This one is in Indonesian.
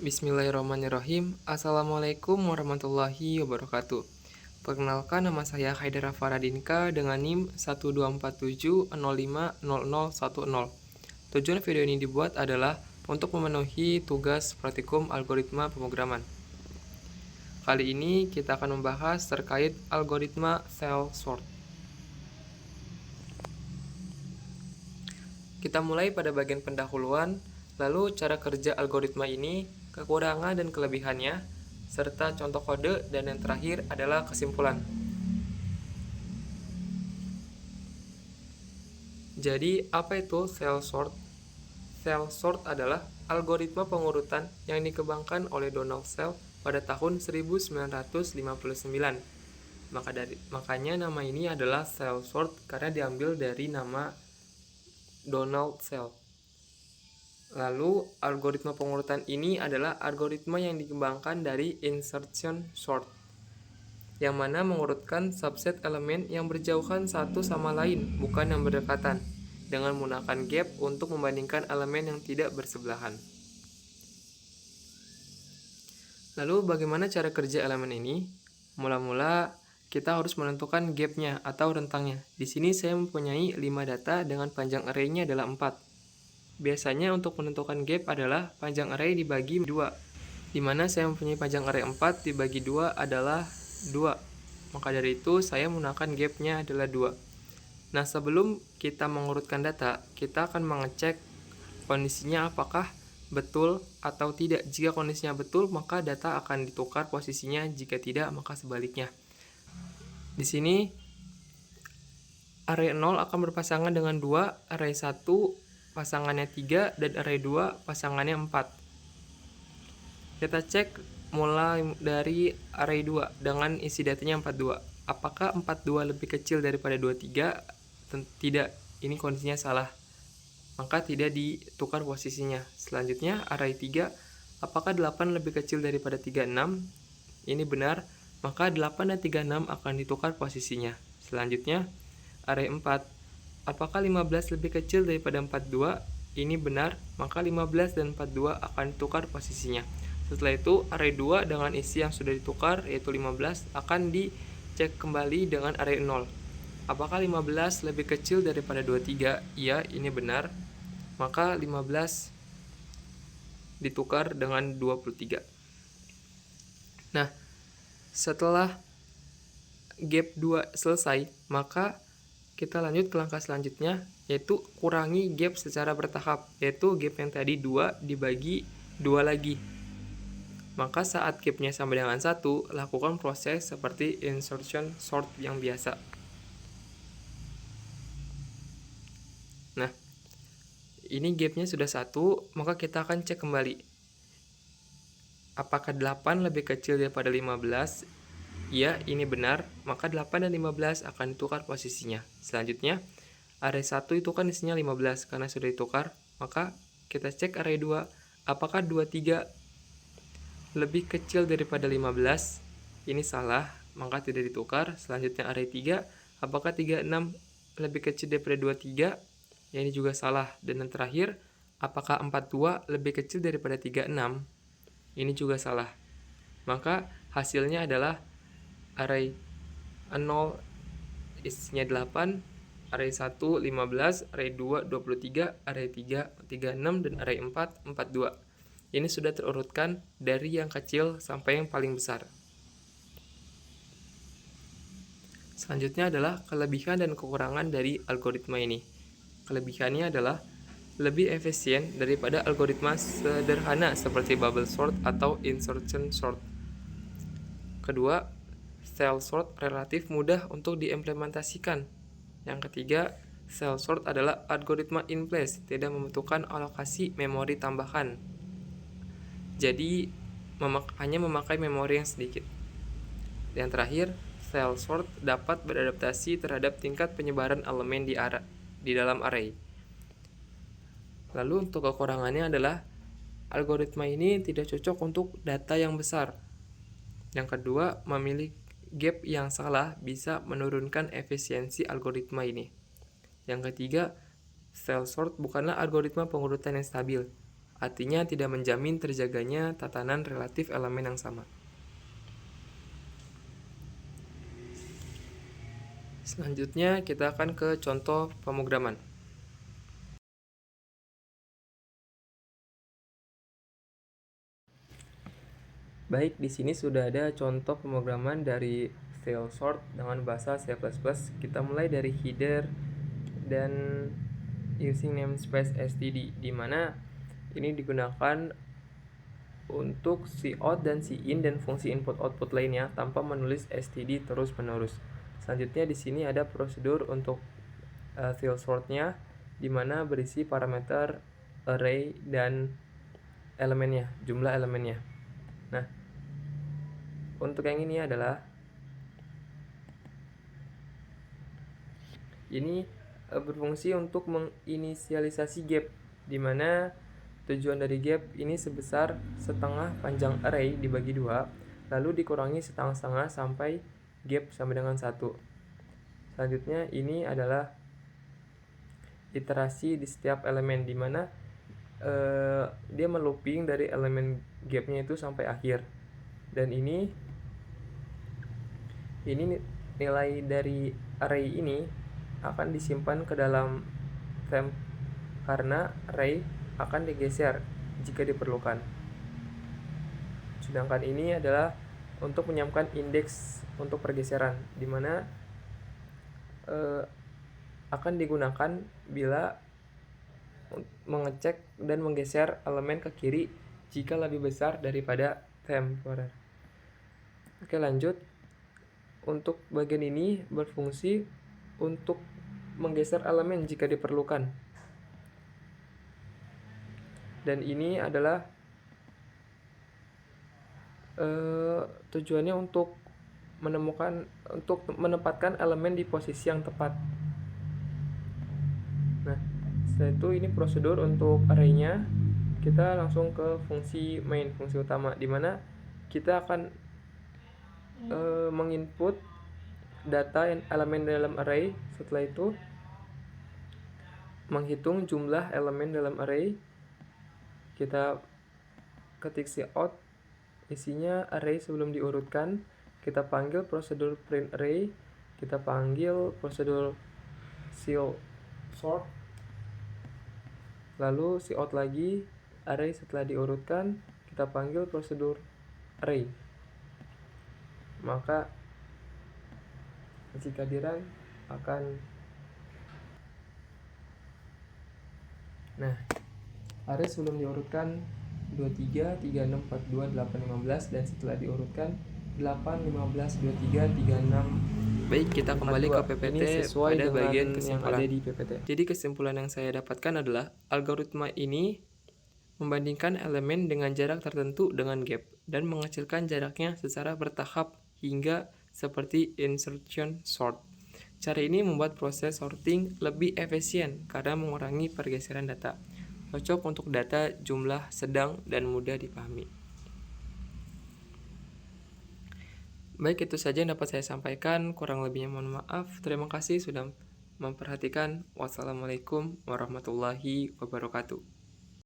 Bismillahirrahmanirrahim. Assalamualaikum warahmatullahi wabarakatuh. Perkenalkan, nama saya Haidara Faradinka dengan NIM 12470500010. Tujuan video ini dibuat adalah untuk memenuhi tugas praktikum algoritma pemrograman. Kali ini kita akan membahas terkait algoritma cell sort. Kita mulai pada bagian pendahuluan, lalu cara kerja algoritma ini, kekurangan dan kelebihannya, serta contoh kode, dan yang terakhir adalah kesimpulan. Jadi, apa itu cell sort? Cell sort adalah algoritma pengurutan yang dikembangkan oleh Donald Cell pada tahun 1959. Makanya nama ini adalah cell sort karena diambil dari nama Donald Cell. Lalu, algoritma pengurutan ini adalah algoritma yang dikembangkan dari insertion sort, yang mana mengurutkan subset elemen yang berjauhan satu sama lain, bukan yang berdekatan, dengan menggunakan gap untuk membandingkan elemen yang tidak bersebelahan. Lalu, bagaimana cara kerja elemen ini? Mula-mula, kita harus menentukan gapnya atau rentangnya. Di sini saya mempunyai 5 data dengan panjang array-nya adalah 4. Biasanya untuk menentukan gap adalah panjang array dibagi 2, di mana saya mempunyai panjang array 4 dibagi 2 adalah 2. Maka dari itu saya menggunakan gapnya adalah 2. Nah, sebelum kita mengurutkan data, kita akan mengecek kondisinya apakah betul atau tidak. Jika kondisinya betul, maka data akan ditukar posisinya, jika tidak, maka sebaliknya. Di sini array 0 akan berpasangan dengan 2, array 1 pasangannya 3, dan array 2 pasangannya 4. Kita cek mulai dari array 2 dengan isi datanya 42. Apakah 42 lebih kecil daripada 23? Tidak, ini kondisinya salah. Maka tidak ditukar posisinya. Selanjutnya array 3, apakah 8 lebih kecil daripada 36? Ini benar, maka 8 dan 36 akan ditukar posisinya. Selanjutnya array 4, apakah 15 lebih kecil daripada 42? Ini benar, maka 15 dan 42 akan ditukar posisinya. Setelah itu array 2 dengan isi yang sudah ditukar yaitu 15 akan dicek kembali dengan array 0. Apakah 15 lebih kecil daripada 23? Iya, ini benar. Maka 15 ditukar dengan 23. Nah, setelah gap 2 selesai, maka kita lanjut ke langkah selanjutnya, yaitu kurangi gap secara bertahap, yaitu gap yang tadi 2 dibagi 2 lagi. Maka saat gapnya sama dengan 1, lakukan proses seperti insertion sort yang biasa. Nah, ini gapnya sudah 1, maka kita akan cek kembali. Apakah 8 lebih kecil daripada 15? Ya, ini benar, maka 8 dan 15 akan ditukar posisinya. Selanjutnya, array 1 itu kan isinya 15, karena sudah ditukar, maka kita cek array 2, apakah 23 lebih kecil daripada 15? Ini salah, maka tidak ditukar. Selanjutnya array 3, apakah 36 lebih kecil daripada 23? Ya, ini juga salah. Dan yang terakhir, apakah 42 lebih kecil daripada 36? Ini juga salah. Maka hasilnya adalah array 0 isinya 8, array 1 15, array 2 23, array 3 36, dan array 4 42. Ini sudah terurutkan dari yang kecil sampai yang paling besar. Selanjutnya adalah kelebihan dan kekurangan dari algoritma ini. Kelebihannya adalah lebih efisien daripada algoritma sederhana seperti bubble sort atau insertion sort. Kedua, cell sort relatif mudah untuk diimplementasikan. Yang ketiga, cell sort adalah algoritma in place, tidak membutuhkan alokasi memori tambahan. Jadi, hanya memakai memori yang sedikit. Yang terakhir, cell sort dapat beradaptasi terhadap tingkat penyebaran elemen di dalam array. Lalu untuk kekurangannya adalah algoritma ini tidak cocok untuk data yang besar. Yang kedua, memiliki gap yang salah bisa menurunkan efisiensi algoritma ini. Yang ketiga, cell sort bukanlah algoritma pengurutan yang stabil. artinya tidak menjamin terjaganya tatanan relatif elemen yang sama. Selanjutnya kita akan ke contoh pemrograman. Baik, di sini sudah ada contoh pemrograman dari file sort dengan bahasa C++. Kita mulai dari header dan using namespace std, di mana ini digunakan untuk cout dan cin dan fungsi input output lainnya tanpa menulis std terus-menerus. Selanjutnya di sini ada prosedur untuk file sortnya, di mana berisi parameter array dan elemennya, jumlah elemennya. Nah, untuk yang ini adalah ini berfungsi untuk menginisialisasi gap, di mana tujuan dari gap ini sebesar setengah panjang array dibagi 2, lalu dikurangi setengah-setengah sampai gap sama dengan 1. Selanjutnya ini adalah iterasi di setiap elemen, di mana dia melooping dari elemen gapnya itu sampai akhir. Dan ini nilai dari array ini akan disimpan ke dalam temp, karena array akan digeser jika diperlukan. Sedangkan ini adalah untuk menyamakan indeks untuk pergeseran, di mana akan digunakan bila mengecek dan menggeser elemen ke kiri jika lebih besar daripada temporer. Oke, lanjut. Untuk bagian ini berfungsi untuk menggeser elemen jika diperlukan. Dan ini adalah tujuannya untuk menempatkan elemen di posisi yang tepat. Nah, setelah itu ini prosedur untuk array-nya. Kita langsung ke fungsi main, fungsi utama, di mana kita akan menginput data elemen dalam array. Setelah itu menghitung jumlah elemen dalam array. Kita ketik cout, isinya array sebelum diurutkan. Kita panggil prosedur print array. Kita panggil prosedur sort, lalu cout lagi array setelah diurutkan. Kita panggil prosedur array. Maka jika dirun akan array sebelum diurutkan 23, 36, 42, 8, 15, dan setelah diurutkan 8, 15, 23, 36. Baik, kita kembali ke PPT pada bagian kesimpulan. Di PPT. Jadi kesimpulan yang saya dapatkan adalah algoritma ini membandingkan elemen dengan jarak tertentu dengan gap dan mengecilkan jaraknya secara bertahap hingga seperti insertion sort. Cara ini membuat proses sorting lebih efisien karena mengurangi pergeseran data. Cocok untuk data jumlah sedang dan mudah dipahami. Baik, itu saja yang dapat saya sampaikan. Kurang lebihnya mohon maaf. Terima kasih sudah memperhatikan. Wassalamualaikum warahmatullahi wabarakatuh.